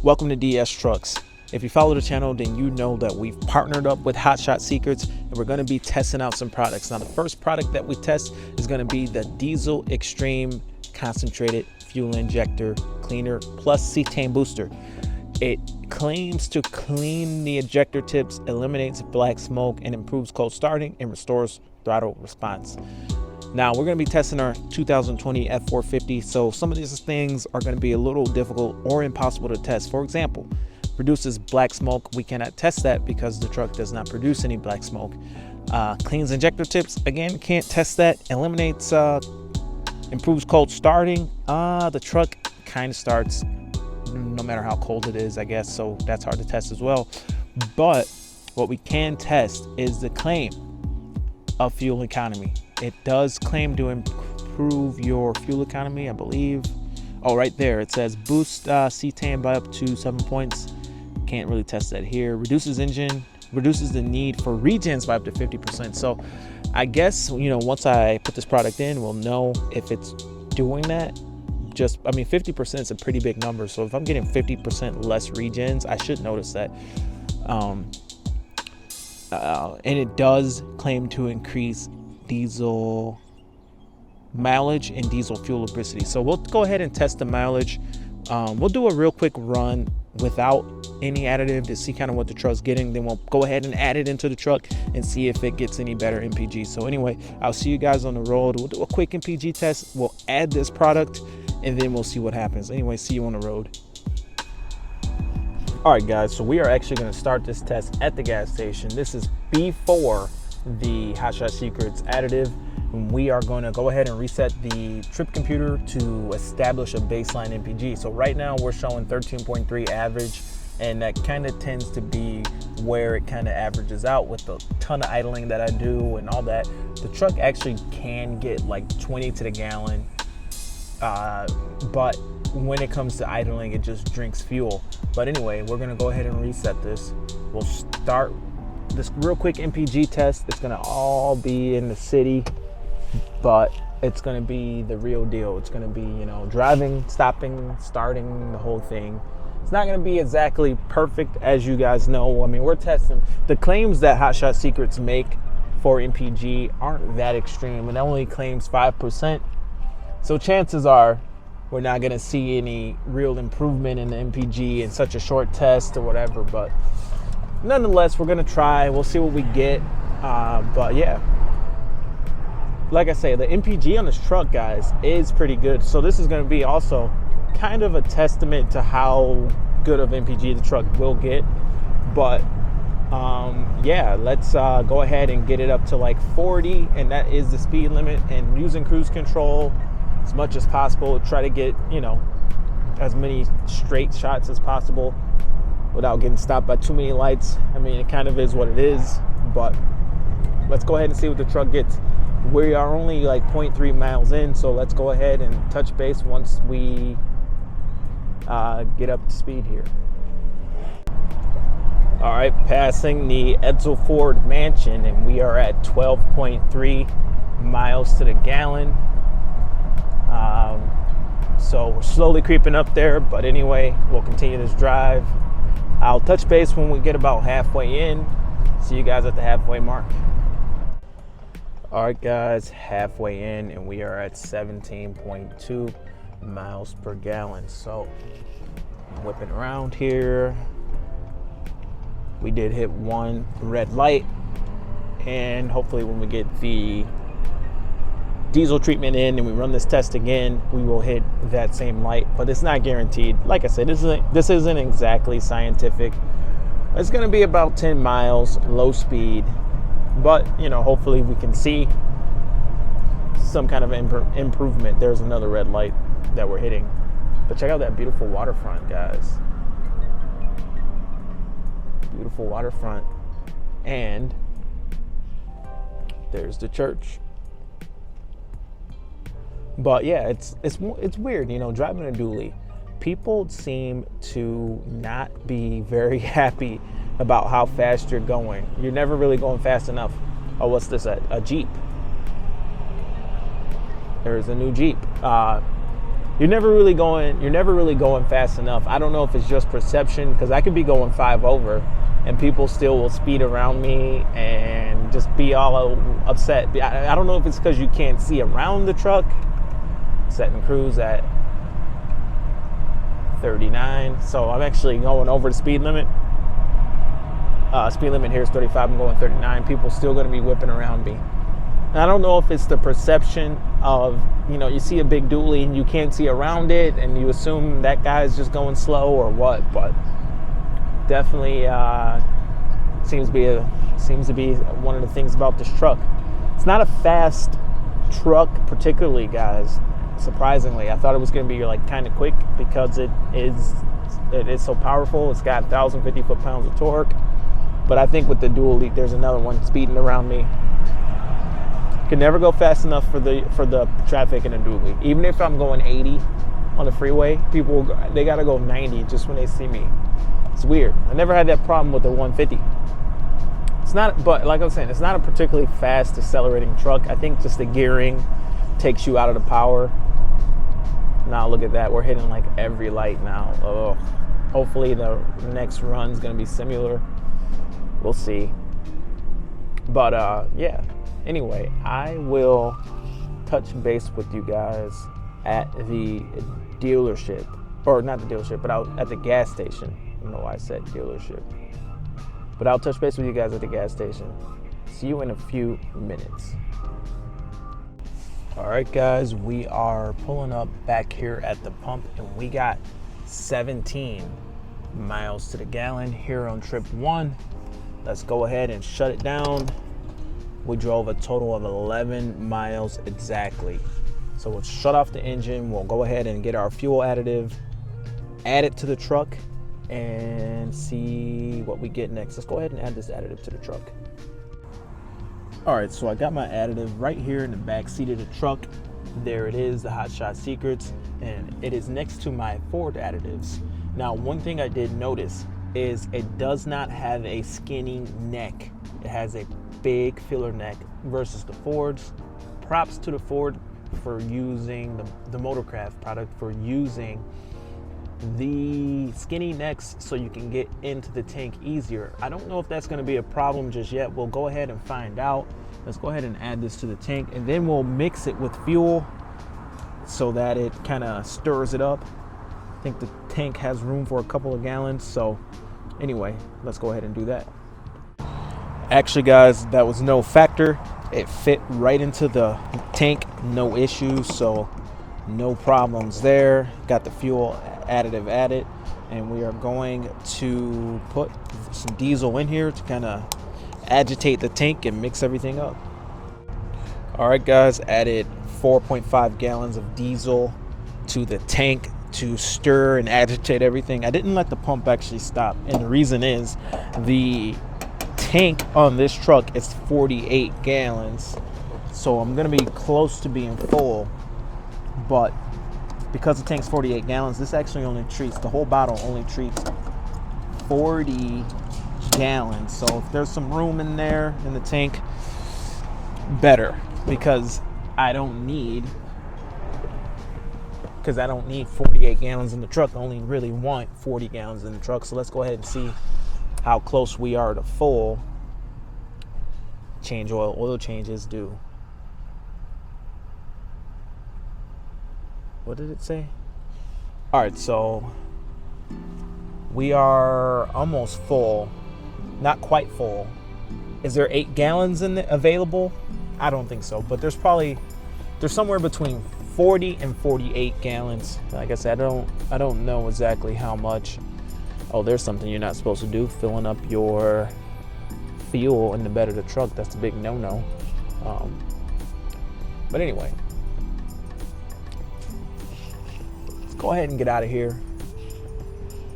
Welcome to DS Trucks. If you follow the channel, then you know that we've partnered up with Hotshot Secrets and we're going to be testing out some products. Now, the first product that we test is going to be the Diesel Extreme Concentrated Fuel Injector Cleaner plus cetane booster. It claims to clean the ejector tips, eliminates black smoke, and improves cold starting and restores throttle response. Now, we're going to be testing our 2020 F450, so some of these things are going to be a little difficult or impossible to test. For example, produces black smoke. We cannot test that because the truck does not produce any black smoke. Cleans injector tips. Again, can't test that. Eliminates, improves cold starting. The truck kind of starts no matter how cold it is, I guess, so that's hard to test as well. But what we can test is the claim of fuel economy. It does claim to improve your fuel economy, I believe. Oh, right there, it says boost cetane by up to 7 points. Can't really test that here. Reduces the need for regens by up to 50%. So I guess, you know, once I put this product in, we'll know if it's doing that. Just, I mean, 50% is a pretty big number. So if I'm getting 50% less regens, I should notice that. And it does claim to increase diesel mileage and diesel fuel lubricity. So we'll go ahead and test the mileage. We'll do a real quick run without any additive to see kind of what the truck's getting. Then we'll go ahead and add it into the truck and see if it gets any better MPG. So anyway, I'll see you guys on the road. We'll do a quick MPG test. We'll add this product and then we'll see what happens. Anyway, see you on the road. All right, guys, so we are actually going to start this test at the gas station. This is before the Hotshot Secrets additive. And we are going to go ahead and reset the trip computer to establish a baseline MPG. So right now we're showing 13.3 average, and that kind of tends to be where it kind of averages out with the ton of idling that I do and all that. The truck actually can get like 20 to the gallon, but when it comes to idling, it just drinks fuel. But anyway, we're going to go ahead and reset this. We'll start this real quick MPG test. It's going to all be in the city, but it's going to be the real deal. It's going to be, you know, driving, stopping, starting, the whole thing. It's not going to be exactly perfect, as you guys know. I mean, we're testing the claims that Hotshot Secrets make for MPG aren't that extreme, and it only claims 5%. So chances are we're not going to see any real improvement in the MPG in such a short test or whatever. But nonetheless, we're going to try. We'll see what we get. But yeah, like I say, the MPG on this truck, guys, is pretty good. So this is going to be also kind of a testament to how good of MPG the truck will get. But yeah, let's go ahead and get it up to like 40, and that is the speed limit, and using cruise control as much as possible. Try to get, you know, as many straight shots as possible without getting stopped by too many lights. I mean, it kind of is what it is, but let's go ahead and see what the truck gets. We are only like 0.3 miles in, so let's go ahead and touch base once we get up to speed here. All right, passing the Edsel Ford Mansion, and we are at 12.3 miles to the gallon. So we're slowly creeping up there, but anyway, we'll continue this drive. I'll touch base when we get about halfway in. See you guys at the halfway mark. All right, guys, halfway in, and we are at 17.2 miles per gallon. So I'm whipping around here. We did hit one red light, and hopefully when we get the diesel treatment in and we run this test again, we will hit that same light, but it's not guaranteed. Like I said, this isn't exactly scientific. It's going to be about 10 miles, low speed, but you know, hopefully we can see some kind of improvement. There's another red light that we're hitting, but check out that beautiful waterfront, guys. Beautiful waterfront, and there's the church. But yeah, it's weird, you know, driving a dually. People seem to not be very happy about how fast you're going. You're never really going fast enough. Oh, what's this? A Jeep. There's a new Jeep. you're never really going fast enough. I don't know if it's just perception, because I could be going 5 over and people still will speed around me and just be all upset. I don't know if it's because you can't see around the truck. Setting cruise at 39, so I'm actually going over the speed limit. Speed limit here is 35. I'm going 39. People still going to be whipping around me. And I don't know if it's the perception of, you see a big dually and you can't see around it and you assume that guy's just going slow or what, but definitely seems to be one of the things about this truck. It's not a fast truck particularly, guys. Surprisingly, I thought it was going to be like kind of quick because it is so powerful. It's got 1,050 foot-pounds of torque. But I think with the dually, there's another one speeding around me. Can never go fast enough for the traffic in a dually. Even if I'm going 80 on the freeway, they gotta go 90 just when they see me. It's weird. I never had that problem with the 150. It's not, but like I was saying, it's not a particularly fast accelerating truck. I think just the gearing takes you out of the power. Now look at that. We're hitting like every light now. Oh, hopefully the next run's gonna be similar. We'll see. But yeah. Anyway, I will touch base with you guys at the dealership, or not the dealership, but out at the gas station. I don't know why I said dealership, but I'll touch base with you guys at the gas station. See you in a few minutes. All right, guys, we are pulling up back here at the pump, and we got 17 miles to the gallon here on trip 1. Let's go ahead and shut it down. We drove a total of 11 miles exactly. So we'll shut off the engine. We'll go ahead and get our fuel additive, add it to the truck, and see what we get next. Let's go ahead and add this additive to the truck. All right, so I got my additive right here in the back seat of the truck. There it is, the Hot Shot Secrets, and it is next to my Ford additives. Now, one thing I did notice is it does not have a skinny neck. It has a big filler neck versus the Fords. Props to the Ford for using the Motorcraft product, for using the skinny necks so you can get into the tank easier. I don't know if that's going to be a problem just yet. We'll go ahead and find out. Let's go ahead and add this to the tank, and then we'll mix it with fuel so that it kind of stirs it up. I think the tank has room for a couple of gallons, so anyway, let's go ahead and do that. Actually, guys, that was no factor. It fit right into the tank, no issues, so no problems there. Got the fuel additive added, and we are going to put some diesel in here to kind of agitate the tank and mix everything up. All right, guys, added 4.5 gallons of diesel to the tank to stir and agitate everything. I didn't let the pump actually stop, and the reason is the tank on this truck is 48 gallons, so I'm gonna be close to being full, but because the tank's 48 gallons, this actually only treats, the whole bottle only treats 40 gallons. So if there's some room in there in the tank, better, because I don't need 48 gallons in the truck. I only really want 40 gallons in the truck. So let's go ahead and see how close we are to full. Change oil changes due. What did it say? All right, so we are almost full, not quite full. Is there 8 gallons in available? I don't think so, but there's somewhere between 40 and 48 gallons. Like I said, I don't know exactly how much. Oh, there's something you're not supposed to do, filling up your fuel in the bed of the truck. That's a big no-no. But anyway, let's go ahead and get out of here,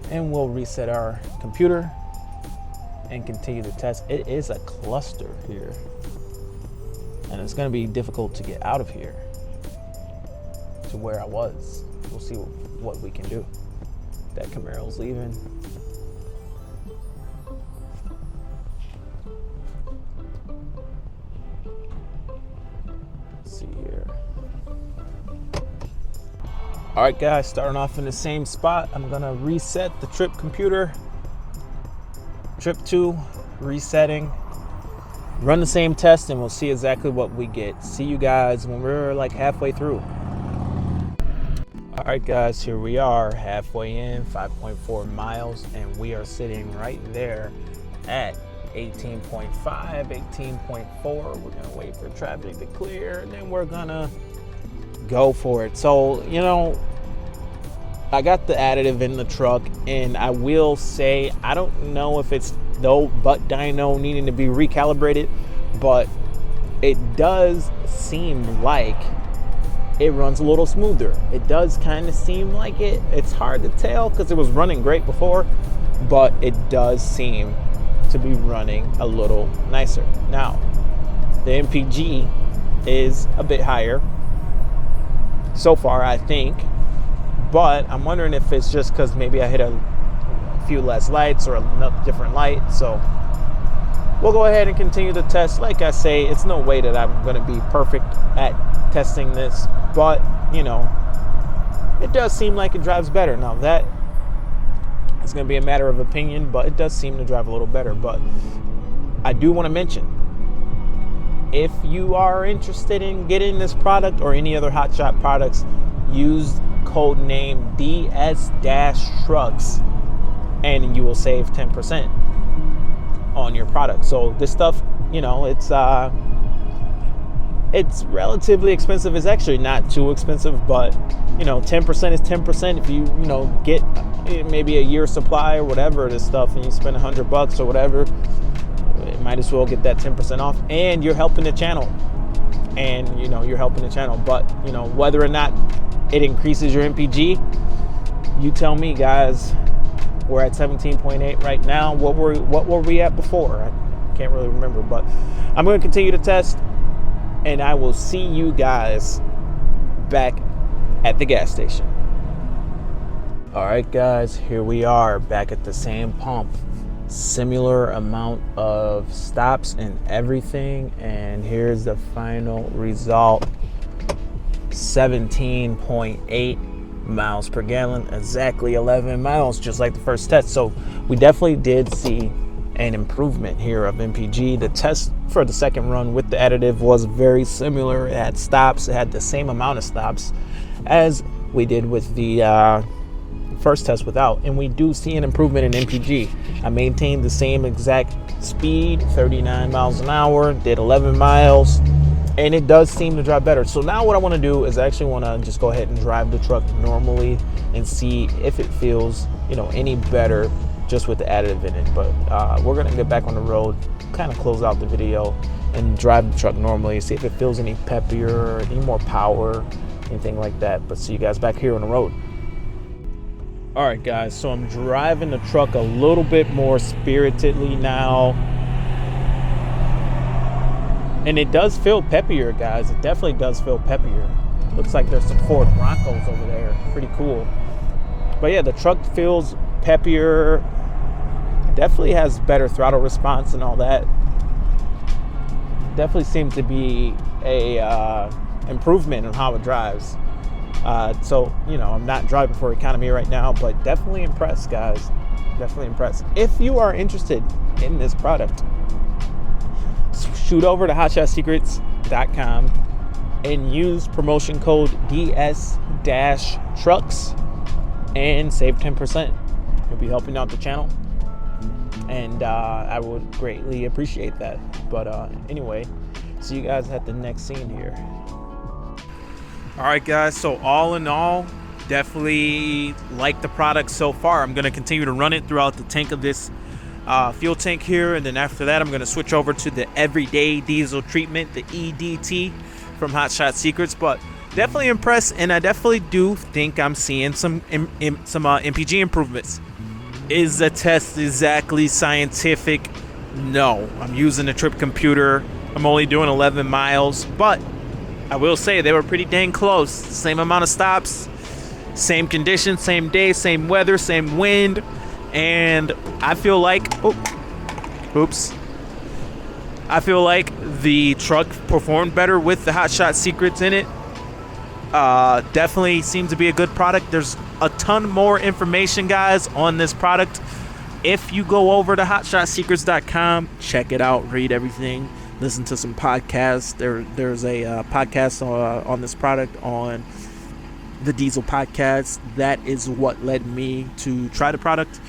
and we'll reset our computer and continue the test. It is a cluster here, and it's going to be difficult to get out of here to where I was. We'll see what we can do. That Camaro's leaving. Let's see here. All right, guys, starting off in the same spot. I'm gonna reset the trip computer. Trip 2, resetting. Run the same test and we'll see exactly what we get. See you guys when we're like halfway through. All right, guys, here we are halfway in, 5.4 miles, and we are sitting right there at 18.5, 18.4. We're gonna wait for traffic to clear and then we're gonna go for it. So, you know, I got the additive in the truck, and I will say I don't know if it's the butt dyno needing to be recalibrated, but it does seem like it runs a little smoother. It does kind of seem like it. It's hard to tell because it was running great before, but it does seem to be running a little nicer. Now, the MPG is a bit higher so far, I think, but I'm wondering if it's just because maybe I hit a few less lights or a different light. So we'll go ahead and continue the test. Like I say, it's no way that I'm going to be perfect at testing this, but you know, it does seem like it drives better. Now that is going to be a matter of opinion, but it does seem to drive a little better. But I do want to mention, if you are interested in getting this product or any other Hotshot products, use code name DS-Trucks and you will save 10% on your product. So this stuff, you know, it's relatively expensive. It's actually not too expensive, but you know, 10% is 10%. If you know, get maybe a year supply or whatever of this stuff and you spend $100 or whatever, might as well get that 10% off, and you're helping the channel. And you know, you're helping the channel. But you know, whether or not it increases your MPG, you tell me, guys. We're at 17.8 right now. What were we at before? I can't really remember, but I'm going to continue to test, and I will see you guys back at the gas station. All right, guys, here we are back at the same pump. Similar amount of stops and everything, and here's the final result. 17.8 miles per gallon, exactly 11 miles, just like the first test. So we definitely did see an improvement here of MPG. The test for the second run with the additive was very similar. It had stops, it had the same amount of stops as we did with the first test without, and we do see an improvement in MPG. I maintained the same exact speed, 39 miles an hour, did 11 miles, and it does seem to drive better. So now what I want to do is I actually want to just go ahead and drive the truck normally and see if it feels, you know, any better just with the additive in it. But we're gonna get back on the road, kind of close out the video and drive the truck normally, see if it feels any peppier, any more power, anything like that. But see you guys back here on the road. All right, guys, so I'm driving the truck a little bit more spiritedly now. And it does feel peppier, guys. It definitely does feel peppier. Looks like there's some Ford Broncos over there. Pretty cool. But yeah, the truck feels peppier. Definitely has better throttle response and all that. Definitely seems to be a improvement in how it drives. So, you know, I'm not driving for economy right now, but definitely impressed, guys. Definitely impressed. If you are interested in this product, shoot over to hotshotsecrets.com and use promotion code DS-Trucks and save 10%. You'll be helping out the channel, and I would greatly appreciate that. But anyway, see you guys at the next scene here. All right, guys, so all in all, definitely like the product so far. I'm going to continue to run it throughout the tank of this fuel tank here, and then after that I'm going to switch over to the everyday diesel treatment, the EDT from Hotshot Secrets. But definitely impressed, and I definitely do think I'm seeing some MPG improvements. Is the test exactly scientific? No, I'm using a trip computer. I'm only doing 11 miles, but I will say they were pretty dang close. Same amount of stops, same conditions, same day, same weather, same wind. And I feel like, I feel like the truck performed better with the Hotshot Secrets in it. Definitely seems to be a good product. There's a ton more information, guys, on this product. If you go over to hotshotsecrets.com, check it out, read everything, listen to some podcasts. There's a podcast on this product on the Diesel podcast. That is what led me to try the product.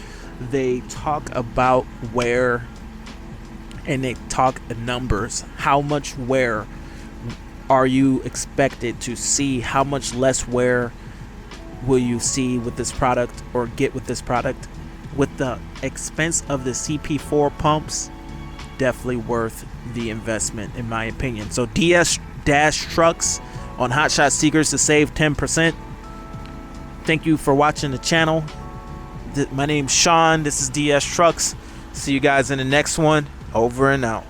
They talk about wear and they talk numbers. How much wear are you expected to see? How much less wear will you see with this product or get with this product? With the expense of the CP4 pumps, definitely worth the investment in my opinion. So DS Trucks on Hot Shot Secrets to save 10%. Thank you for watching the channel. My name's Sean. This is DS Trucks. See you guys in the next one. Over and out.